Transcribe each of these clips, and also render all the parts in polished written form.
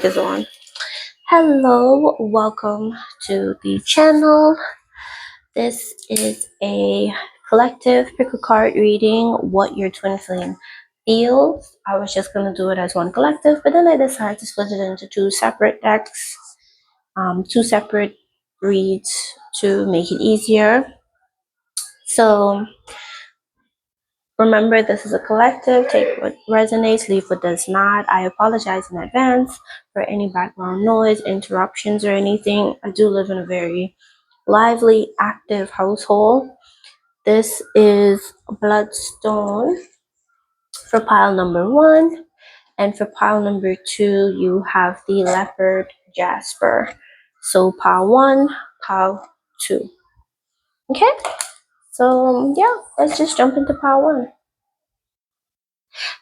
is on. Hello, welcome to the channel. This is a collective pick a card reading what your twin flame feels. I was just going to do it as one collective, but then I decided to split it into two separate decks, two separate reads to make it easier. So remember, this is a collective. Take what resonates, leave what does not. I apologize in advance for any background noise, interruptions, or anything. I do live in a very lively, active household. This is Bloodstone for pile number 1. And for pile number 2, you have the Leopard Jasper. So pile 1, pile 2. Okay? So yeah, let's just jump into pile 1.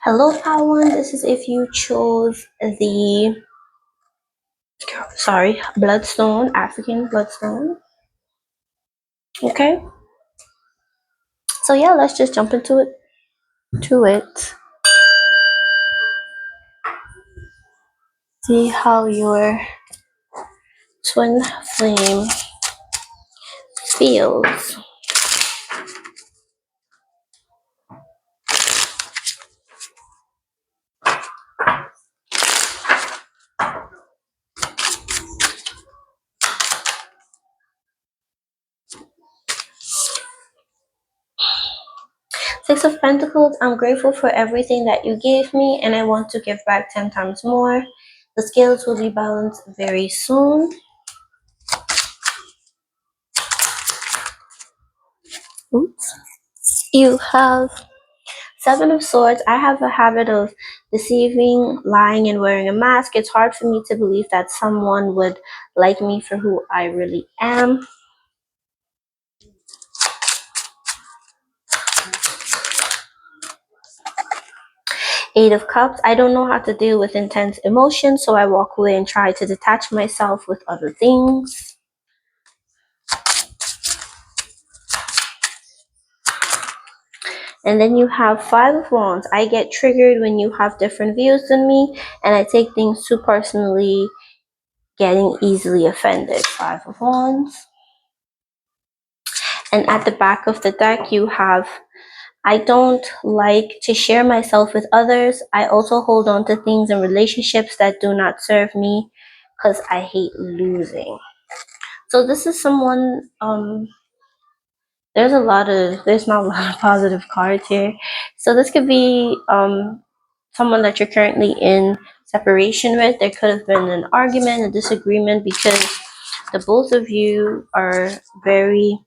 Hello, pile 1. This is if you chose the Bloodstone, African Bloodstone. Okay? So yeah, let's just jump into it. See how your twin flame feels. Six of Pentacles, I'm grateful for everything that you gave me, and I want to give back 10 times more. The scales will be balanced very soon. Oops. You have Seven of Swords. I have a habit of deceiving, lying, and wearing a mask. It's hard for me to believe that someone would like me for who I really am. Eight of Cups. I don't know how to deal with intense emotions, so I walk away and try to detach myself with other things. And then you have Five of Wands. I get triggered when you have different views than me, and I take things too personally, getting easily offended. Five of Wands. And at the back of the deck, you have, I don't like to share myself with others. I also hold on to things and relationships that do not serve me because I hate losing. So this is someone, there's not a lot of positive cards here. So this could be someone that you're currently in separation with. There could have been an argument, a disagreement, because the both of you are very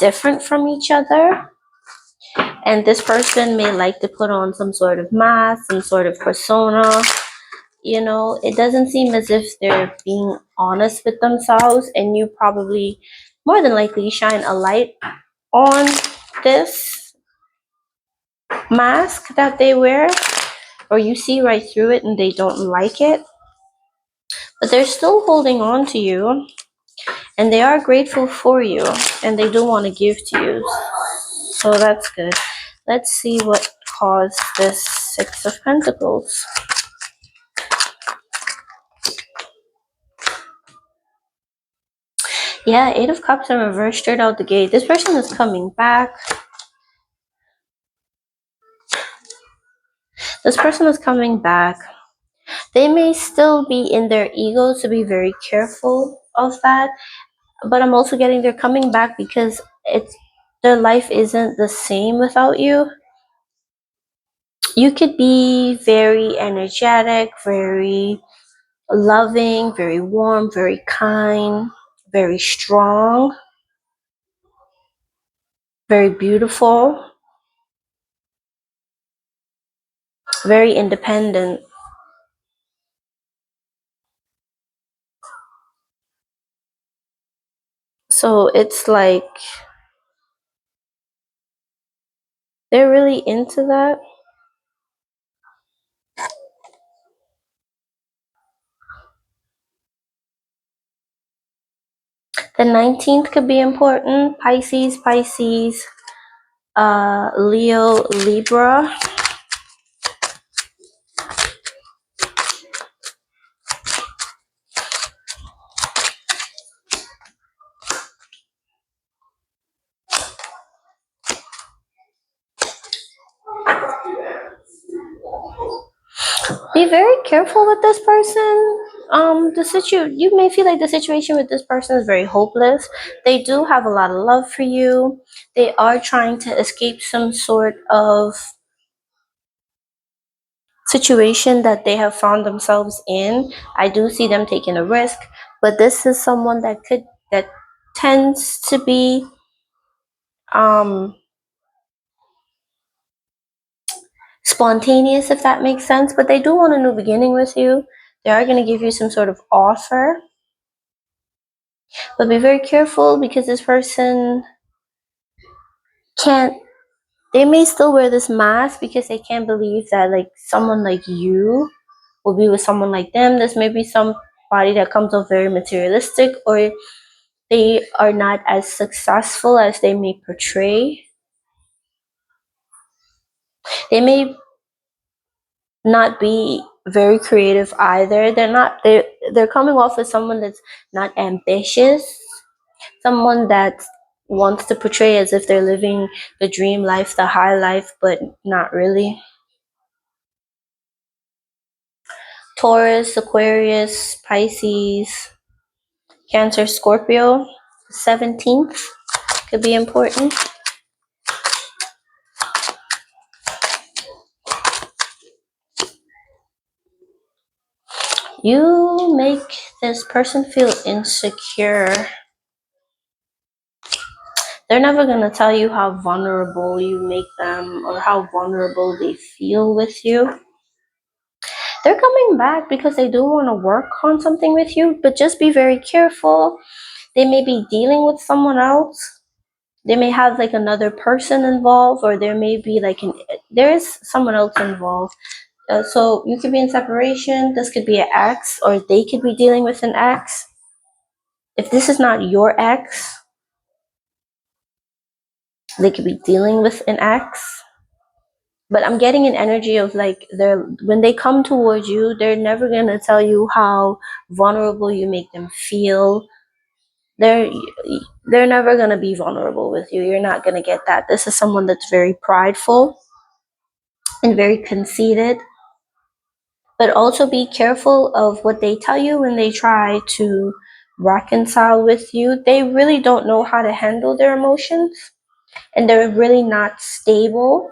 different from each other. And this person may like to put on some sort of mask, some sort of persona. You know, it doesn't seem as if they're being honest with themselves, and you probably more than likely shine a light on this mask that they wear, or you see right through it and they don't like it, but they're still holding on to you, and they are grateful for you, and they do want to give to you. So that's good. Let's see what caused this Six of Pentacles. Yeah, Eight of Cups in reverse straight out the gate. This person is coming back. This person is coming back. They may still be in their ego, so be very careful of that. But I'm also getting they're coming back because their life isn't the same without you. You could be very energetic, very loving, very warm, very kind, very strong, very beautiful, very independent. So it's like they're really into that. The 19th could be important. Pisces, Leo, Libra. Be very careful with this person. You may feel like the situation with this person is very hopeless. They do have a lot of love for you. They are trying to escape some sort of situation that they have found themselves in. I do see them taking a risk, but this is someone that tends to be um spontaneous, if that makes sense, but they do want a new beginning with you. They are going to give you some sort of offer, but be very careful because this person can't, they may still wear this mask because they can't believe that like someone like you will be with someone like them. This may be somebody that comes off very materialistic, or they are not as successful as they may portray. They may not be very creative either. They're coming off as someone that's not ambitious, someone that wants to portray as if they're living the dream life, the high life, but not really. Taurus, Aquarius, Pisces, Cancer, Scorpio, 17th could be important. You make this person feel insecure. They're never going to tell you how vulnerable you make them or how vulnerable they feel with you. They're coming back because they do want to work on something with you, but just be very careful. They may be dealing with someone else. They may have like another person involved, or there may be there is someone else involved. So you could be in separation. This could be an ex, or they could be dealing with an ex. If this is not your ex, they could be dealing with an ex. But I'm getting an energy of like when they come towards you, they're never gonna tell you how vulnerable you make them feel. They're never gonna be vulnerable with you. You're not gonna get that. This is someone that's very prideful and very conceited. But also be careful of what they tell you when they try to reconcile with you. They really don't know how to handle their emotions, and they're really not stable.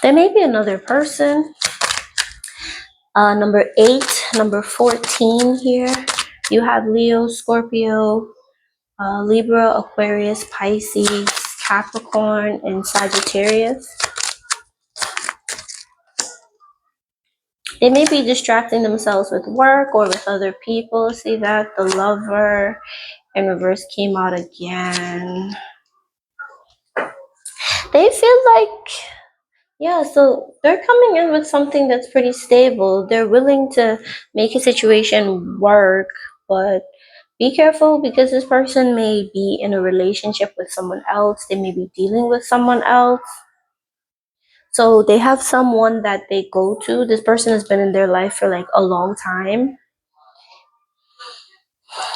There may be another person. Number 8, number 14 here. You have Leo, Scorpio, Libra, Aquarius, Pisces, Capricorn, and Sagittarius. They may be distracting themselves with work or with other people. See that? The Lover in reverse came out again. They feel like, yeah, so they're coming in with something that's pretty stable. They're willing to make a situation work, but be careful because this person may be in a relationship with someone else. They may be dealing with someone else. So they have someone that they go to. This person has been in their life for like a long time.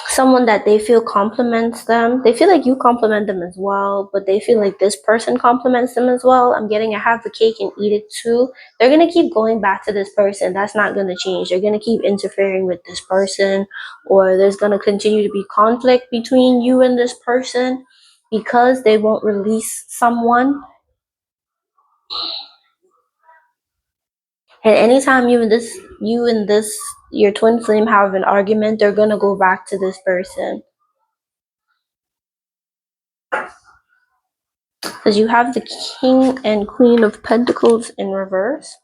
Someone that they feel compliments them. They feel like you compliment them as well, but they feel like this person compliments them as well. I'm getting a have the cake and eat it too. They're going to keep going back to this person. That's not going to change. They're going to keep interfering with this person, or there's going to continue to be conflict between you and this person because they won't release someone. And anytime you and your twin flame have an argument, they're going to go back to this person. Because you have the King and Queen of Pentacles in reverse.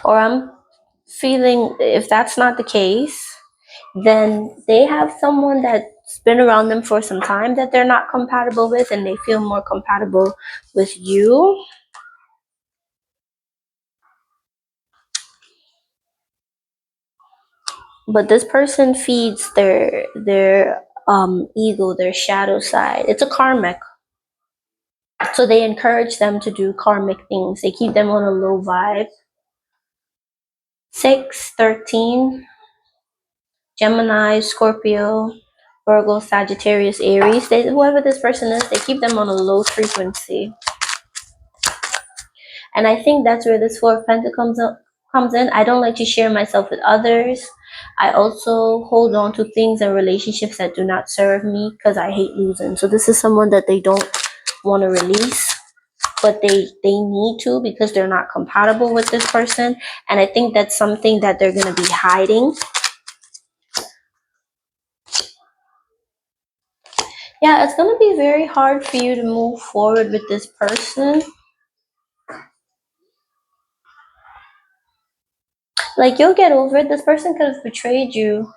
Or I'm feeling, if that's not the case, then they have someone that's been around them for some time that they're not compatible with, and they feel more compatible with you. But this person feeds their ego, their shadow side. It's a karmic. So they encourage them to do karmic things. They keep them on a low vibe. 6, 13, Gemini, Scorpio, Virgo, Sagittarius, Aries. Whoever this person is, they keep them on a low frequency. And I think that's where this Four of Pentacles comes in. I don't like to share myself with others. I also hold on to things and relationships that do not serve me because I hate losing. So this is someone that they don't want to release, but they need to because they're not compatible with this person. And I think that's something that they're going to be hiding. Yeah, it's going to be very hard for you to move forward with this person. Like, you'll get over it. This person could have betrayed you,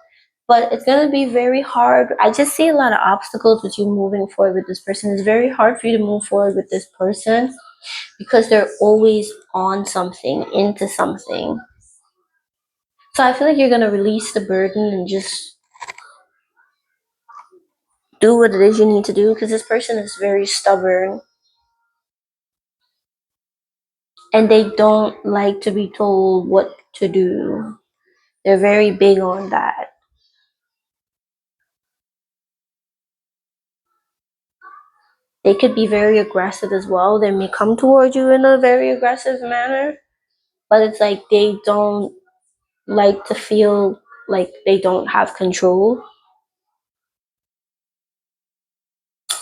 but it's going to be very hard. I just see a lot of obstacles with you moving forward with this person. It's very hard for you to move forward with this person because they're always on something, into something. So I feel like you're going to release the burden and just do what it is you need to do because this person is very stubborn and they don't like to be told what to do. They're very big on that. They could be very aggressive as well. They may come toward you in a very aggressive manner, but it's like they don't like to feel like they don't have control.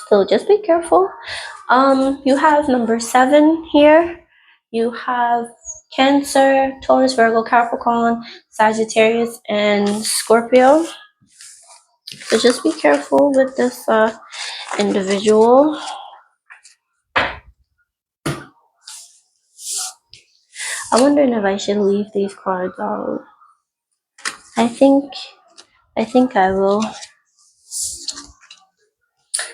So just be careful. You have number 7 here. You have Cancer, Taurus, Virgo, Capricorn, Sagittarius, and Scorpio. So just be careful with this individual. I'm wondering if I should leave these cards out. I think I will.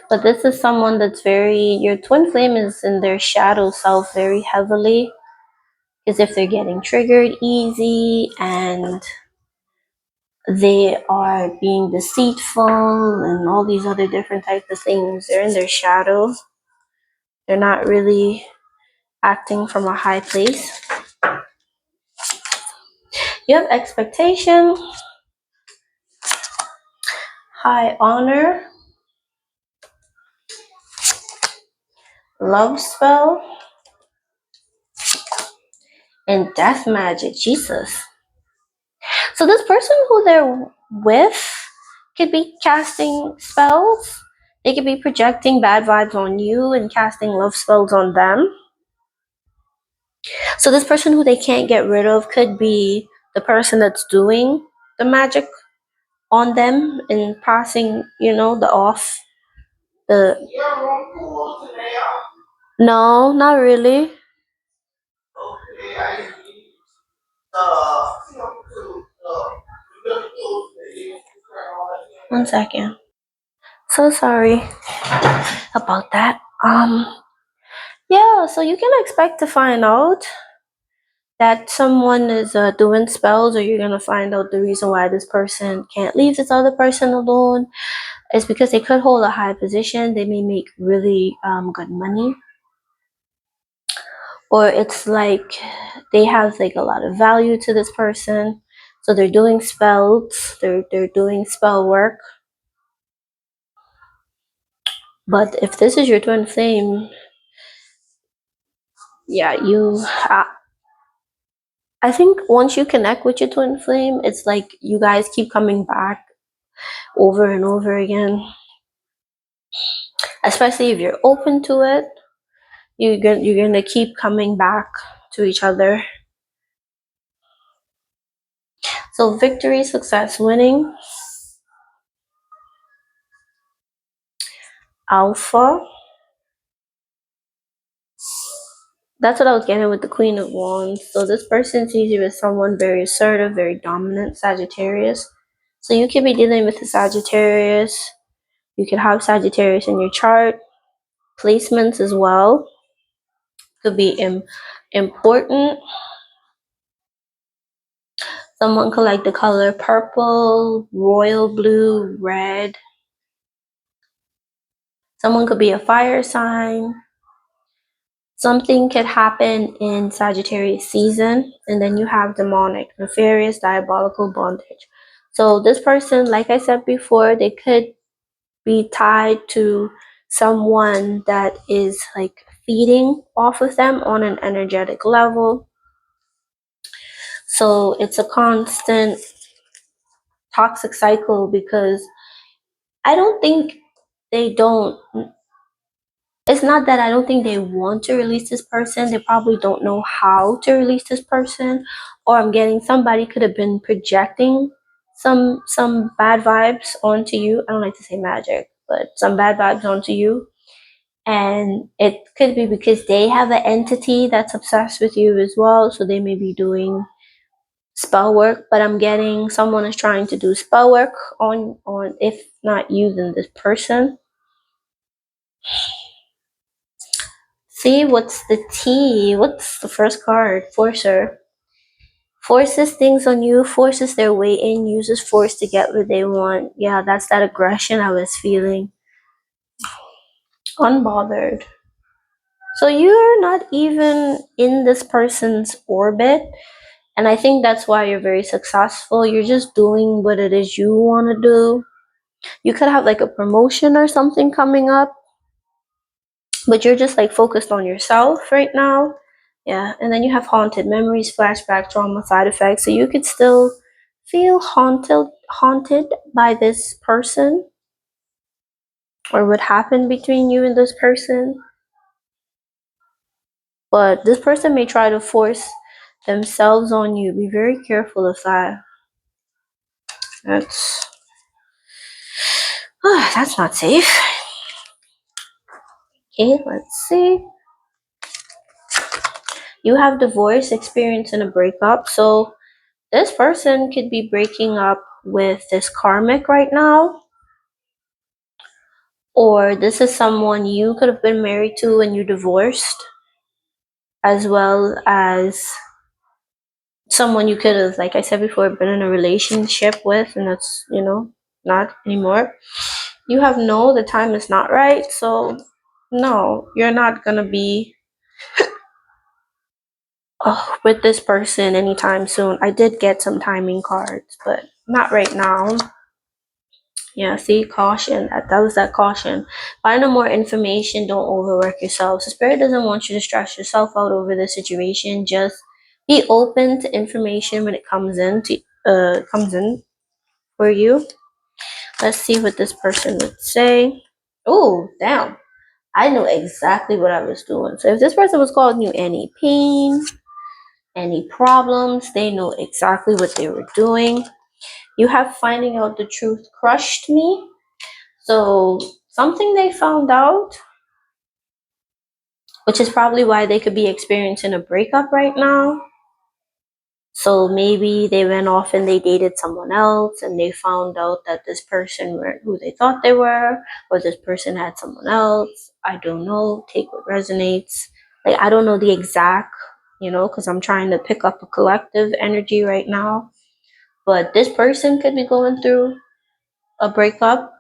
But this is someone that's your twin flame is in their shadow self very heavily. As if they're getting triggered easy and they are being deceitful and all these other different types of things. They're in their shadow. They're not really acting from a high place. You have expectation, high honor, love spell, and death magic. Jesus. So this person who they're with could be casting spells. They could be projecting bad vibes on you and casting love spells on them. So this person who they can't get rid of could be the person that's doing the magic on them and passing, the off. No, not really. One second. So sorry about that. Yeah, so you can expect to find out that someone is doing spells, or you're gonna find out the reason why this person can't leave this other person alone is because they could hold a high position. They may make really good money, or it's like they have like a lot of value to this person, so they're doing spells. They're doing spell work. But if this is your twin flame, yeah, I think once you connect with your twin flame, it's like you guys keep coming back over and over again. Especially if you're open to it, you're gonna keep coming back to each other. So victory, success, winning, alpha. That's what I was getting with the Queen of Wands. So this person sees you as someone very assertive, very dominant, Sagittarius. So you could be dealing with a Sagittarius. You could have Sagittarius in your chart. Placements as well could be important. Someone could like the color purple, royal blue, red. Someone could be a fire sign. Something could happen in Sagittarius season, and then you have demonic, nefarious, diabolical, bondage. So this person, like I said before, they could be tied to someone that is like feeding off of them on an energetic level. So it's a constant toxic cycle because I don't think they don't it's not that I don't think they want to release this person. They probably don't know how to release this person. Or I'm getting somebody could have been projecting some bad vibes onto you. I don't like to say magic, but some bad vibes onto you. And it could be because they have an entity that's obsessed with you as well. So they may be doing spell work, but I'm getting someone is trying to do spell work on if not using this person. See, what's the T? What's the first card? Forcer. Forces things on you, forces their way in, uses force to get what they want. Yeah, that's that aggression I was feeling. Unbothered. So you're not even in this person's orbit. And I think that's why you're very successful. You're just doing what it is you want to do. You could have like a promotion or something coming up, but you're just like focused on yourself right now. Yeah, and then you have haunted memories, flashback, trauma, side effects. So you could still feel haunted by this person or what happened between you and this person. But this person may try to force themselves on you. Be very careful of that. That's that's not safe. Okay, let's see. You have divorce experience and a breakup. So this person could be breaking up with this karmic right now. Or this is someone you could have been married to and you divorced, as well as someone you could have, like I said before, been in a relationship with, and that's, not anymore. You have no, the time is not right. So, no, you're not gonna be with this person anytime soon. I did get some timing cards, but not right now. Yeah, see, caution. That was that caution. Find out more information. Don't overwork yourself. So spirit doesn't want you to stress yourself out over the situation. Just be open to information when it comes in for you. Let's see what this person would say. Oh, damn. I knew exactly what I was doing. So if this person was causing you any pain, any problems, they know exactly what they were doing. You have finding out the truth crushed me. So something they found out, which is probably why they could be experiencing a breakup right now. So maybe they went off and they dated someone else and they found out that this person weren't who they thought they were, or this person had someone else. I don't know. Take what resonates. Like, I don't know the exact, because I'm trying to pick up a collective energy right now. But this person could be going through a breakup.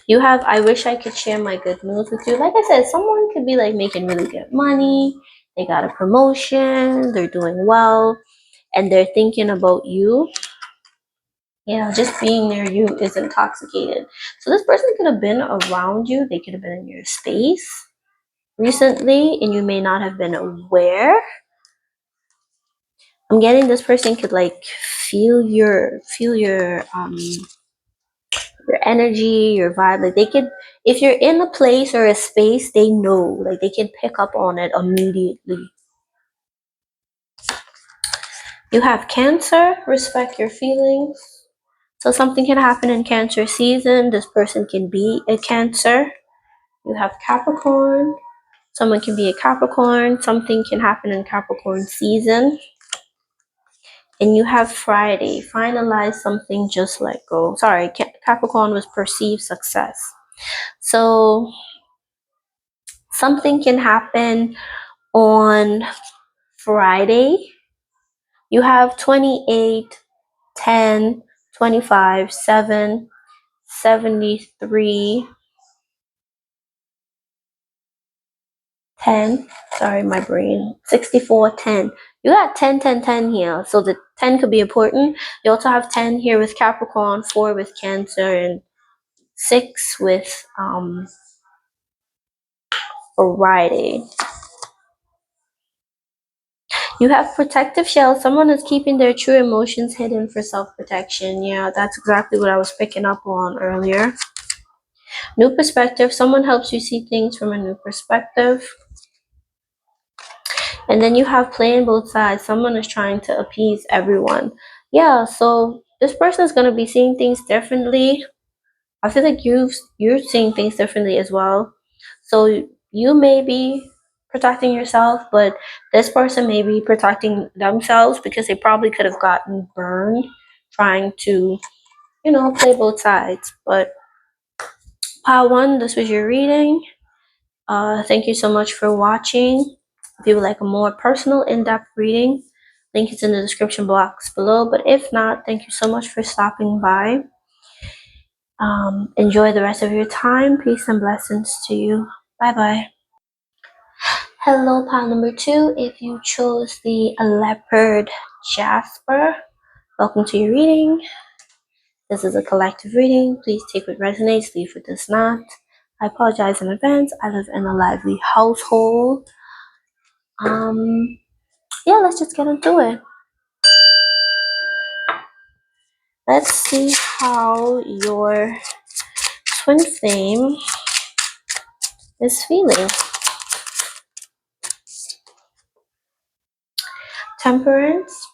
You have, I wish I could share my good news with you. Like I said, someone could be like making really good money. They got a promotion. They're doing well. And they're thinking about you. Just being near you is intoxicated. So this person could have been around you. They could have been in your space recently and you may not have been aware. I'm getting this person could like feel your energy, your vibe. Like they could, if you're in a place or a space, they know, like they can pick up on it immediately. You have Cancer, respect your feelings. So something can happen in Cancer season. This person can be a Cancer. You have Capricorn. Someone can be a Capricorn. Something can happen in Capricorn season. And you have Friday. Finalize something, just let go. Sorry, Capricorn was perceived success. So something can happen on Friday. You have 28, 10, 25, 7, 73, 10. Sorry, my brain. 64, 10. You got 10, 10, 10 here. So the 10 could be important. You also have 10 here with Capricorn, 4 with Cancer, and 6 with Friday. You have protective shell. Someone is keeping their true emotions hidden for self-protection. Yeah, that's exactly what I was picking up on earlier. New perspective. Someone helps you see things from a new perspective. And then you have playing both sides. Someone is trying to appease everyone. Yeah, so this person is going to be seeing things differently. I feel like you're seeing things differently as well. So you may be protecting yourself, but this person may be protecting themselves because they probably could have gotten burned trying to, play both sides. But Pile 1, this was your reading. Thank you so much for watching. If you would like a more personal, in-depth reading, link is in the description box below. But if not, thank you so much for stopping by. Enjoy the rest of your time. Peace and blessings to you. Bye-bye. Hello, pile number 2. If you chose the leopard Jasper, welcome to your reading. This is a collective reading. Please take what resonates, leave what does not. I apologize in advance. I live in a lively household. Yeah, let's just get into it. Let's see how your twin flame is feeling. Temperance.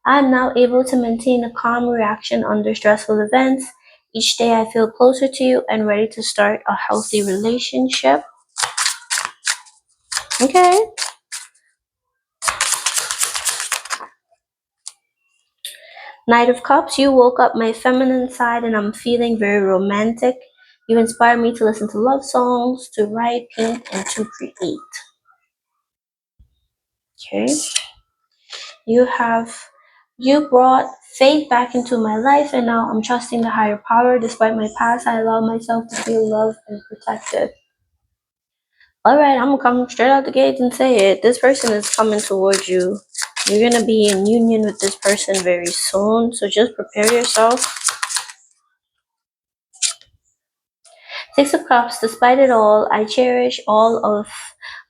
I am now able to maintain a calm reaction under stressful events. Each day I feel closer to you and ready to start a healthy relationship. Okay. Knight of Cups, you woke up my feminine side and I'm feeling very romantic. You inspire me to listen to love songs, to write, paint, and to create. Okay. You brought faith back into my life and now I'm trusting the higher power. Despite my past, I allow myself to feel loved and protected. Alright, I'm gonna come straight out the gate and say it. This person is coming towards you. You're gonna be in union with this person very soon, so just prepare yourself. 6 of Cups, despite it all, I cherish all of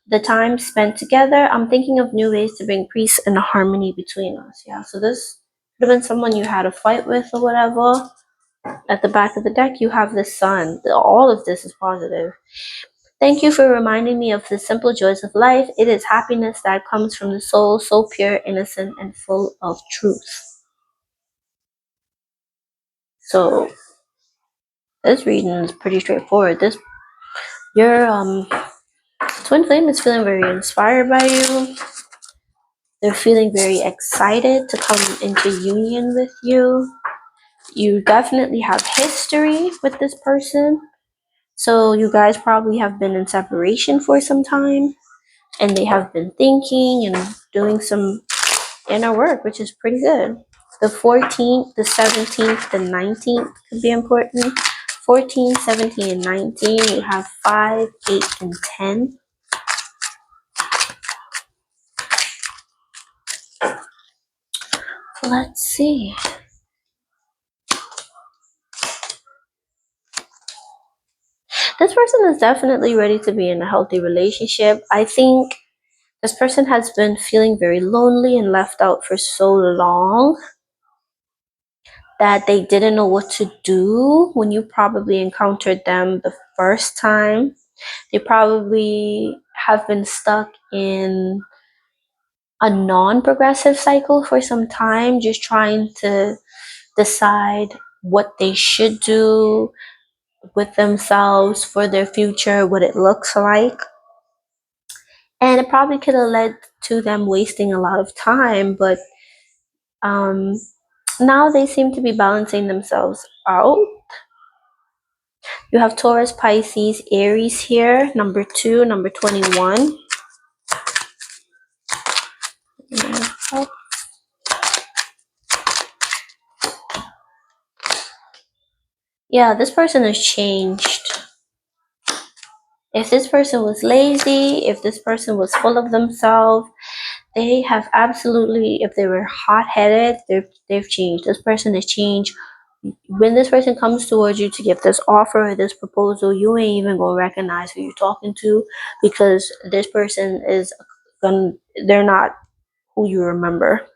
the time spent together. I'm thinking of new ways to bring peace and harmony between us. Yeah, so this could have been someone you had a fight with or whatever. At the back of the deck, you have the Sun. All of this is positive. Thank you for reminding me of the simple joys of life. It is happiness that comes from the soul, so pure, innocent, and full of truth. So this reading is pretty straightforward. Your twin flame is feeling very inspired by you. They're feeling very excited to come into union with you. You definitely have history with this person. So you guys probably have been in separation for some time. And they have been thinking and doing some inner work, which is pretty good. The 14th, the 17th, the 19th could be important. 14, 17, and 19. You have 5, 8, and 10. Let's see. This person is definitely ready to be in a healthy relationship. I think this person has been feeling very lonely and left out for so long that they didn't know what to do when you probably encountered them the first time. They probably have been stuck in a non-progressive cycle for some time, just trying to decide what they should do with themselves for their future, what it looks like. And it probably could have led to them wasting a lot of time, but now they seem to be balancing themselves out. You have Taurus, Pisces, Aries here, number 2, number 21. Yeah, this person has changed. If this person was lazy, if this person was full of themselves, they have absolutely, if they were hot-headed, they've changed. This person has changed. When this person comes towards you to give this offer or this proposal, you ain't even gonna recognize who you're talking to, because this person is gonna, they're not who you remember.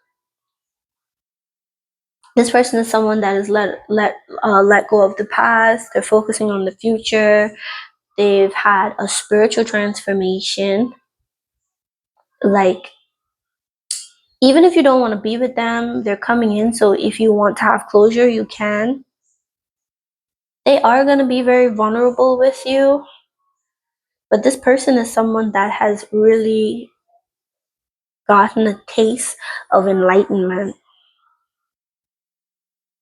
This person is someone that is let go of the past. They're focusing on the future. They've had a spiritual transformation. Like, even if you don't want to be with them, they're coming in. So if you want to have closure, you can. They are going to be very vulnerable with you. But this person is someone that has really gotten a taste of enlightenment.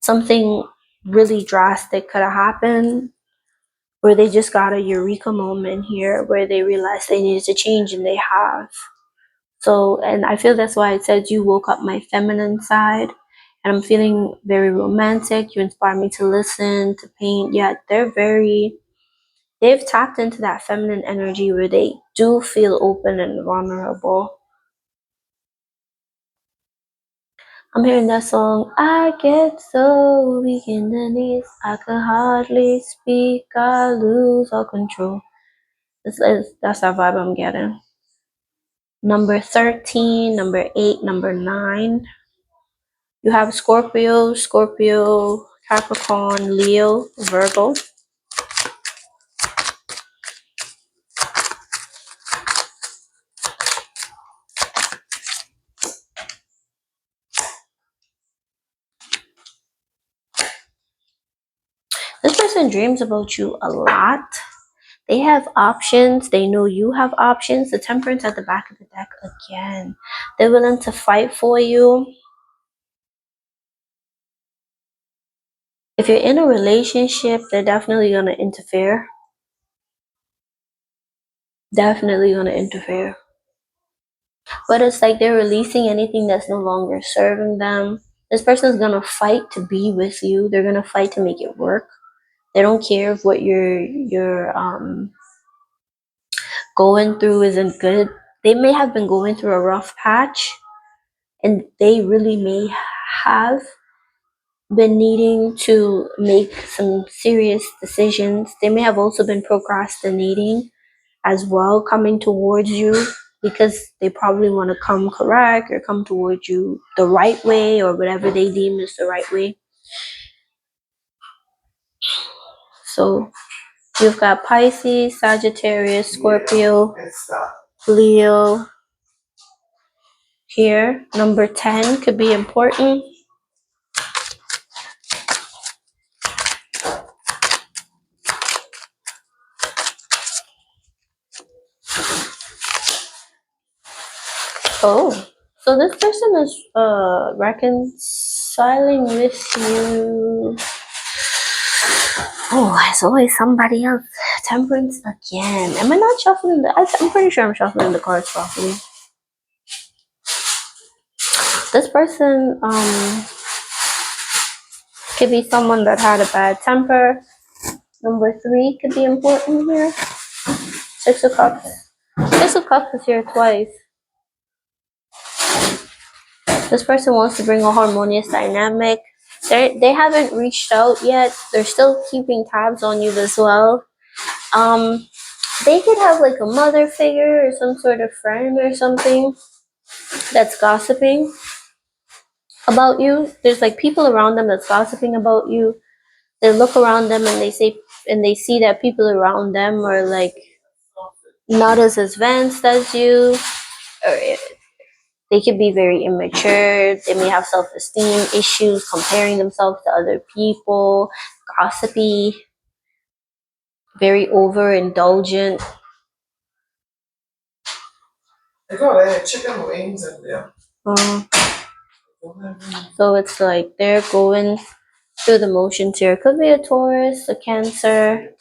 Something really drastic could have happened, where they just got a eureka moment here where they realized they needed to change, and they have. So, and I feel that's why it says you woke up my feminine side, and I'm feeling very romantic. You inspire me to listen, to paint. Yet they've tapped into that feminine energy where they do feel open and vulnerable. I'm hearing that song, I get so weak in the knees, I could hardly speak, I lose all control. That's that vibe I'm getting. Number 13, number 8, number 9. You have Scorpio, Capricorn, Leo, Virgo. This person dreams about you a lot. They have options. They know you have options. The Temperance at the back of the deck again. They're willing to fight for you. If you're in a relationship, they're definitely going to interfere. Definitely going to interfere. But it's like they're releasing anything that's no longer serving them. This person's going to fight to be with you. They're going to fight to make it work. They don't care if what you're going through isn't good. They may have been going through a rough patch, and they really may have been needing to make some serious decisions. They may have also been procrastinating as well, coming towards you, because they probably want to come correct or come towards you the right way, or whatever they deem is the right way. So you've got Pisces, Sagittarius, Scorpio, Leo here. Number 10 could be important. Oh, so this person is reconciling with you. Oh, it's always somebody else. Temperance again. Am I not shuffling I'm pretty sure I'm shuffling the cards properly. This person could be someone that had a bad temper. Number 3 could be important here. 6 of Cups. 6 of Cups is here twice. This person wants to bring a harmonious dynamic. They haven't reached out yet. They're still keeping tabs on you as well. They could have like a mother figure or some sort of friend or something that's gossiping about you. There's like people around them that's gossiping about you. They look around them and they see that people around them are like not as advanced as you, or they could be very immature. They may have self-esteem issues, comparing themselves to other people, gossipy, very overindulgent. I got chicken wings in there. So it's like they're going through the motions here. It could be a Taurus, a Cancer,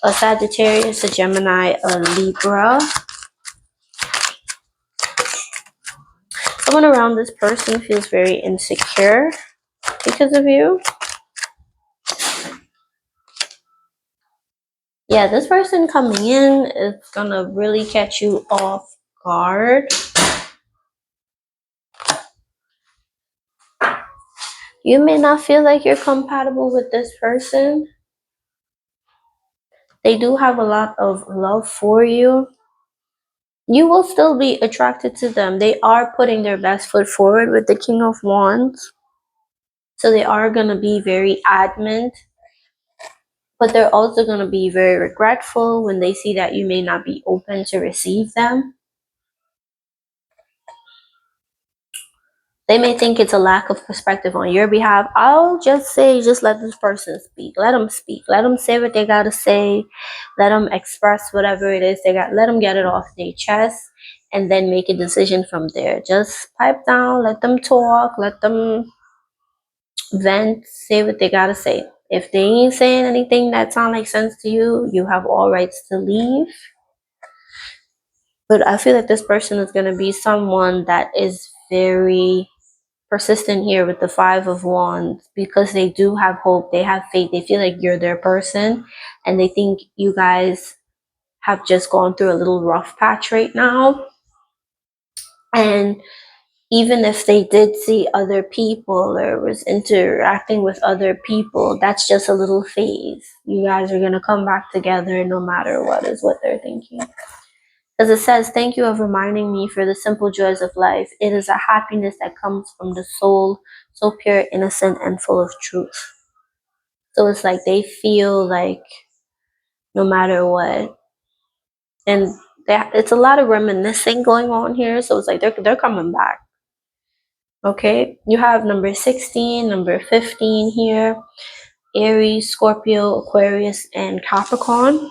a Sagittarius, a Gemini, a Libra. Someone around this person feels very insecure because of you. Yeah, this person coming in is gonna really catch you off guard. You may not feel like you're compatible with this person. They do have a lot of love for you. You will still be attracted to them. They are putting their best foot forward with the King of Wands. So they are going to be very adamant, but they're also going to be very regretful when they see that you may not be open to receive them. They may think it's a lack of perspective on your behalf. I'll just say, just let this person speak. Let them speak. Let them say what they got to say. Let them express whatever it is they got. Let them get it off their chest and then make a decision from there. Just pipe down. Let them talk. Let them vent. Say what they got to say. If they ain't saying anything that sound like sense to you, you have all rights to leave. But I feel like this person is going to be someone that is very persistent here with the Five of Wands, because they do have hope, they have faith, they feel like you're their person, and they think you guys have just gone through a little rough patch right now. And even if they did see other people or was interacting with other people, that's just a little phase. You guys are going to come back together no matter what, is what they're thinking. As it says, thank you of reminding me for the simple joys of life. It is a happiness that comes from the soul, so pure, innocent, and full of truth. So it's like they feel like no matter what. And it's a lot of reminiscing going on here. So it's like they're coming back. Okay. You have number 16, number 15 here. Aries, Scorpio, Aquarius, and Capricorn.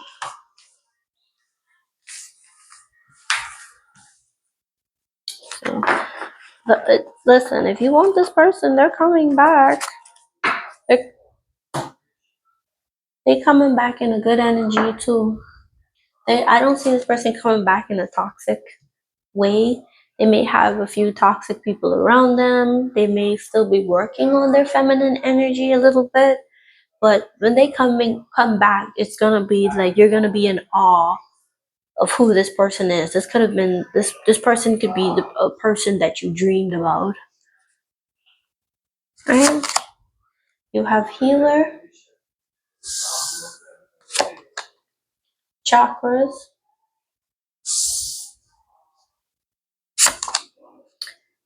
So, listen, if you want this person, they're coming back. They coming back in a good energy too. I don't see this person coming back in a toxic way. They may have a few toxic people around them. They may still be working on their feminine energy a little bit. But when they come back, it's gonna be like you're gonna be in awe of who this person is. This could have been this person could be a person that you dreamed about. Right? You have healer, chakras,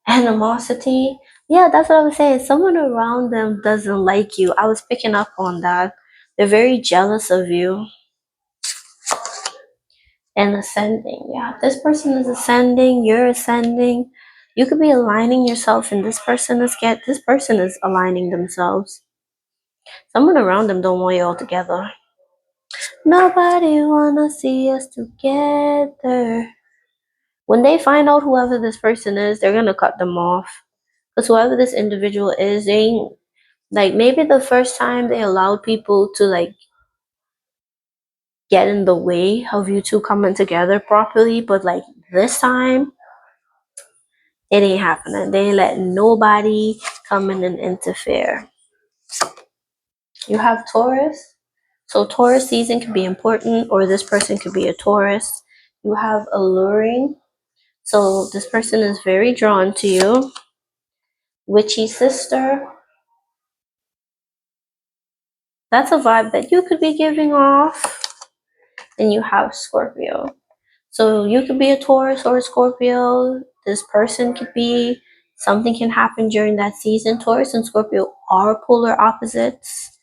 animosity. Yeah, that's what I was saying. Someone around them doesn't like you. I was picking up on that. They're very jealous of you. And ascending. Yeah, this person is ascending, you're ascending. You could be aligning yourself, and this person is aligning themselves. Someone around them don't want you all together. Nobody wanna see us together. When they find out whoever this person is, they're gonna cut them off. Because whoever this individual is, they ain't, like, maybe the first time they allowed people to like get in the way of you two coming together properly, but like this time it ain't happening. They ain't letting nobody come in and interfere. You have Taurus. So Taurus season could be important, or this person could be a Taurus. You have alluring. So this person is very drawn to you. Witchy sister. That's a vibe that you could be giving off. And you have Scorpio. So you could be a Taurus or a Scorpio. This person could be, something can happen during that season. Taurus and Scorpio are polar opposites.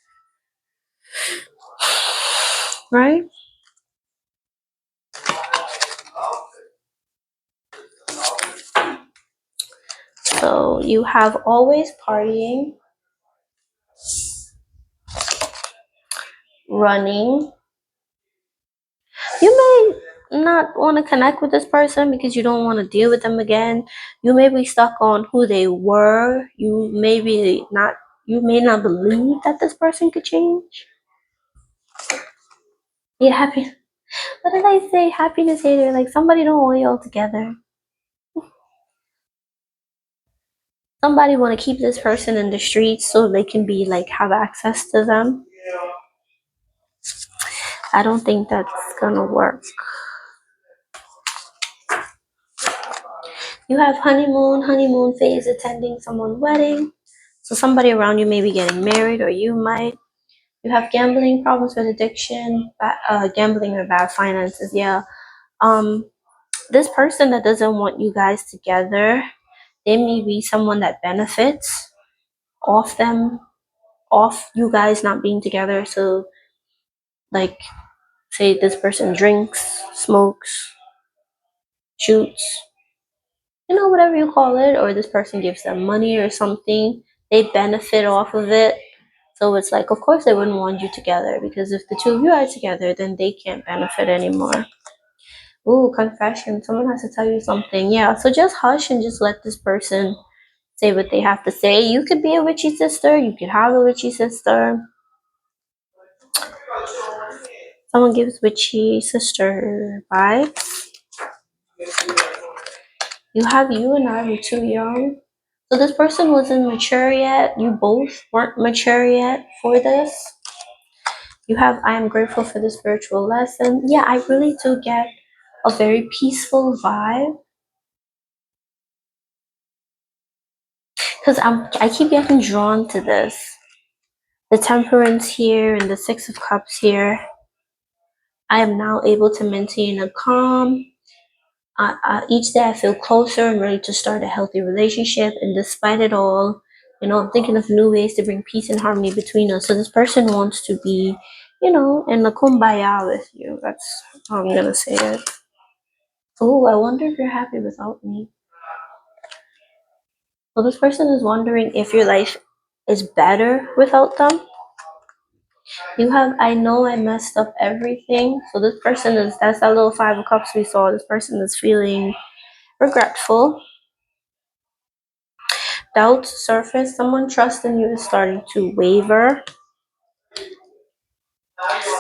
Right? So you have always partying, running. You may not want to connect with this person because you don't want to deal with them again. You may be stuck on who they were. You may not believe that this person could change. Yeah, happy. What did I say? Happiness hater. Like somebody don't want you all together. Somebody want to keep this person in the streets so they can be like have access to them. I don't think that's gonna work. You have honeymoon phase, attending someone's wedding. So somebody around you may be getting married, or you might. You have gambling problems with addiction, gambling or bad finances. Yeah. This person that doesn't want you guys together, they may be someone that benefits off you guys not being together. So, like, say this person drinks, smokes, shoots, whatever you call it, or this person gives them money or something, they benefit off of it. So it's like, of course, they wouldn't want you together, because if the two of you are together, then they can't benefit anymore. Ooh, confession. Someone has to tell you something. Yeah, so just hush and just let this person say what they have to say. You could be a witchy sister. You could have a witchy sister. Someone gives witchy sister vibes. You and I were too young. So this person wasn't mature yet. You both weren't mature yet for this. You have, I am grateful for this spiritual lesson. Yeah, I really do get a very peaceful vibe. Because I keep getting drawn to this. The Temperance here and the Six of Cups here. I am now able to maintain a calm. Each day I feel closer and ready to start a healthy relationship. And despite it all, I'm thinking of new ways to bring peace and harmony between us. So this person wants to be, in the kumbaya with you. That's how I'm going to say it. Oh, I wonder if you're happy without me. So this person is wondering if your life is better without them. You have, I know I messed up everything. So this person that's that little Five of Cups we saw. This person is feeling regretful. Doubt surface. Someone trust in you is starting to waver.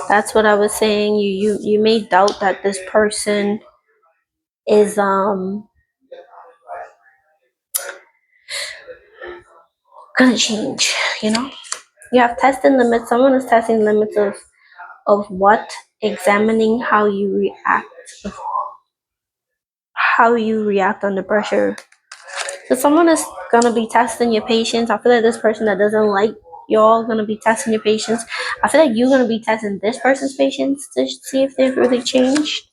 That's what I was saying. You may doubt that this person is gonna change. You have testing limits. Someone is testing limits of what? Examining how you react under pressure. So someone is gonna be testing your patience. I feel like this person that doesn't like y'all gonna be testing your patience. I feel like you're gonna be testing this person's patience to see if they've really changed.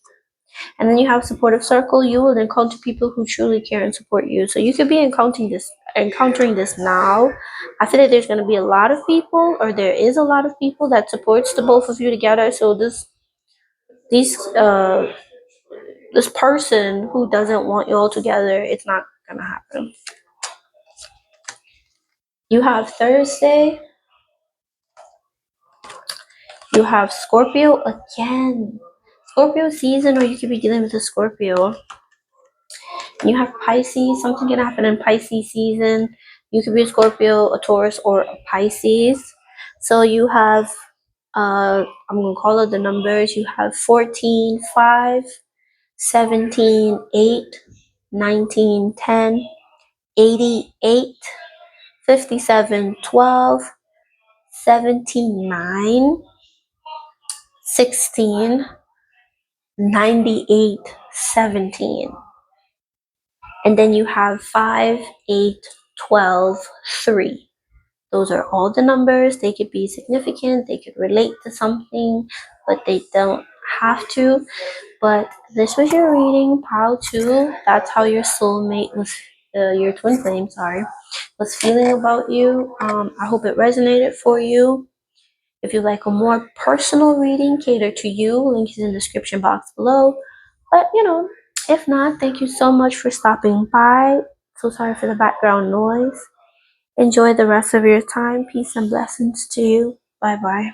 And then you have supportive circle. You will encounter people who truly care and support you. So you could be encountering this now. I feel like there's gonna be a lot of people, or there is a lot of people that supports the both of you together. So this person who doesn't want you all together, it's not gonna happen. You have Thursday. You have Scorpio again. Scorpio season, or you could be dealing with a Scorpio. You have Pisces. Something can happen in Pisces season. You could be a Scorpio, a Taurus, or a Pisces. So you have, I'm going to call out the numbers. You have 14, 5, 17, 8, 19, 10, 88, 57, 12, 79, 16, 98, 17. And then you have 5, 8, 12, 3. Those are all the numbers. They could be significant. They could relate to something, but they don't have to. But this was your reading, pile 2. That's how your soulmate was, your twin flame, was feeling about you. I hope it resonated for you. If you like a more personal reading catered to you, link is in the description box below. But, if not, thank you so much for stopping by. So sorry for the background noise. Enjoy the rest of your time. Peace and blessings to you. Bye-bye.